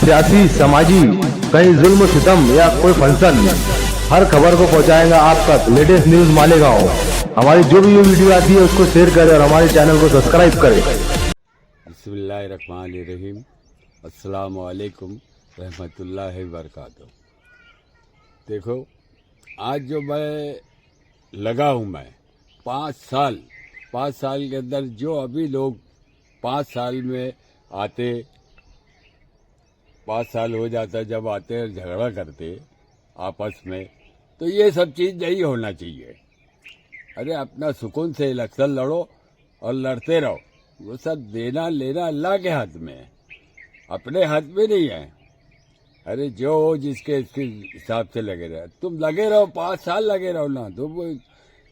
सियासी, समाजी, कहीं जुल्म सितम या कोई फंक्शन, हर खबर को पहुंचाएगा आप तक। Latest news Malegaon. हमारी जो भी वीडियो आती है उसको शेयर करें और हमारे चैनल को सब्सक्राइब करें। बिस्मिल्लाहिर्रहमानिर्रहीम। अस्सलामु अलैकुम रहमतुल्लाहि बरकातहू। देखो, आज जो मैं लगा हूँ, मैं 5 साल के अंदर जो अभी लोग 5 साल में आते, 5 साल हो जाता जब आते और झगड़ा करते आपस में, तो ये सब चीज़ नहीं होना चाहिए। अरे अपना सुकून से इलेक्शन लड़ो और लड़ते रहो। वो सब देना लेना अल्लाह के हाथ में है, अपने हाथ में नहीं है। अरे जो जिसके इसके हिसाब से लगे रहे, तुम लगे रहो, 5 साल लगे रहो ना। तुम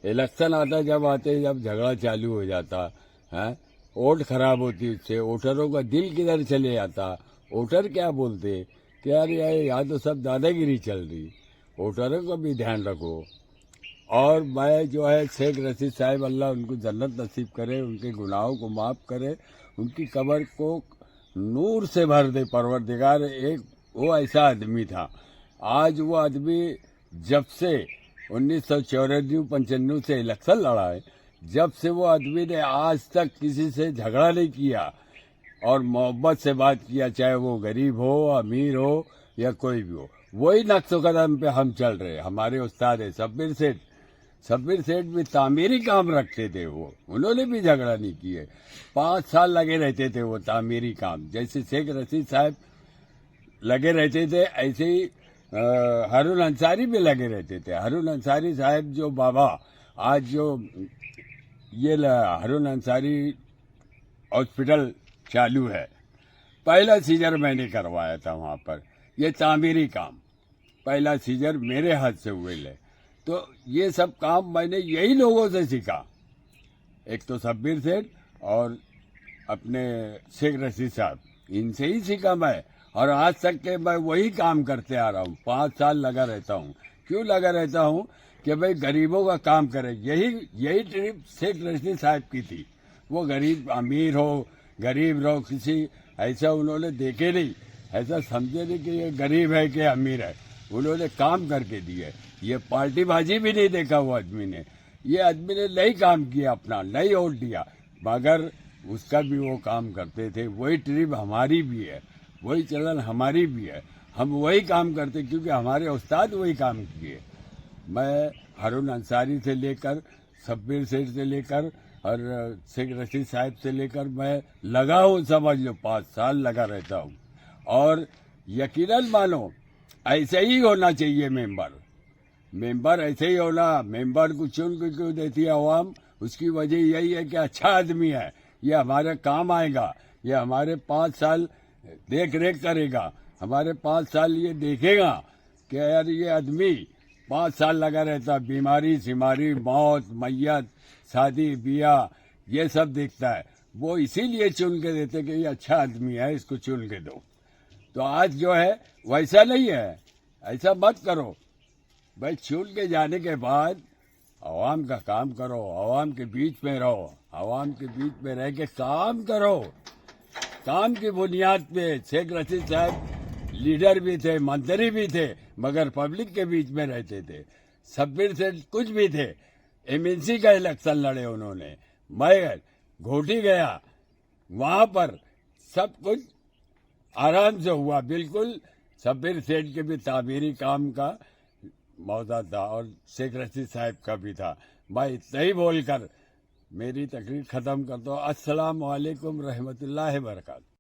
इलेक्शन आता जब झगड़ा चालू हो जाता है, वोट खराब होती, उससे वोटरों का दिल किधर चले जाता। वोटर क्या बोलते कि यार यहाँ तो सब दादागिरी चल रही, वोटरों का भी ध्यान रखो। और मैं जो है शेख रशीद साहब, अल्लाह उनको जन्नत नसीब करे, उनके गुनाहों को माफ़ करे, उनकी कब्र को नूर से भर दे परवरदिगार। एक वो ऐसा आदमी था, आज वो आदमी जब से 1994-95 से इलेक्शन लड़ा है, जब से वो आदमी ने आज तक किसी से झगड़ा नहीं किया और मोहब्बत से बात किया, चाहे वो गरीब हो, अमीर हो या कोई भी हो। वही नक्श कदम पे हम चल रहे। हमारे उस्ताद है शब्बीर सेठ भी तामीरी काम रखते थे, वो उन्होंने भी झगड़ा नहीं किए। 5 साल लगे रहते थे वो तामीरी काम। जैसे शेख रशीद साहब लगे रहते थे, ऐसे ही हारून अंसारी भी लगे रहते थे। हारून अंसारी साहब जो बाबा, आज जो ये हारून अंसारी हॉस्पिटल चालू है, पहला सीजर मैंने करवाया था वहाँ पर। ये तामीरी काम पहला सीजर मेरे हाथ से हुए ले। तो ये सब काम मैंने यही लोगों से सीखा, एक तो शब्बीर सेठ और अपने शेख रशीद साहब, इनसे ही सीखा मैं। और आज तक के मैं वही काम करते आ रहा हूँ। 5 साल लगा रहता हूँ। क्यों लगा रहता हूँ कि भाई गरीबों का काम करे। यही ट्रिप शेख रशीद साहब की थी। वो गरीब अमीर हो, गरीब रहो, किसी ऐसा उन्होंने देखे नहीं, ऐसा समझे नहीं कि ये गरीब है कि अमीर है। उन्होंने काम करके दिए। ये पार्टी बाजी भी नहीं देखा वो आदमी ने। ये आदमी ने नहीं काम किया, अपना नहीं वोट दिया, मगर उसका भी वो काम करते थे। वही ट्रिप हमारी भी है, वही चलन हमारी भी है। हम वही काम करते क्योंकि हमारे उस्ताद वही काम किए। मैं हारून अंसारी से लेकर, शब्बीर सेठ से लेकर और शेख रशीद साहब से लेकर मैं लगा हूँ, समझ लो 5 साल लगा रहता हूँ। और यकीनन मानो ऐसे ही होना चाहिए। मेंबर ऐसे ही होना। मेंबर को चुन के क्यों देती है अवाम? उसकी वजह यही है कि अच्छा आदमी है, ये हमारे काम आएगा, ये हमारे 5 साल देख रेख करेगा, हमारे 5 साल ये देखेगा कि यार ये आदमी 5 साल लगा रहता, बीमारी सिमारी, मौत मैयत, शादी ब्याह, ये सब देखता है। वो इसीलिए चुन के देते कि ये अच्छा आदमी है, इसको चुन के दो। तो आज जो है वैसा नहीं है, ऐसा मत करो भाई। चुन के जाने के बाद आवाम का काम करो, आवाम के बीच में रहो, आवाम के बीच में रह के काम करो। काम की बुनियाद पे शेख रशीद साहब लीडर भी थे, मंत्री भी थे, मगर पब्लिक के बीच में रहते थे। शब्बीर सेठ कुछ भी थे, एमएनसी का इलेक्शन लड़े उन्होंने। मैं घोटी गया, वहां पर सब कुछ आराम से हुआ बिल्कुल। शब्बीर सेठ के भी तामीरी काम का मौका था और शेख रशीद साहब का भी था। मैं इतना ही बोलकर मेरी तकरीर ख़त्म करता हूँ। अस्सलाम वालेकुम रहमतुल्लाहि बरकातहू।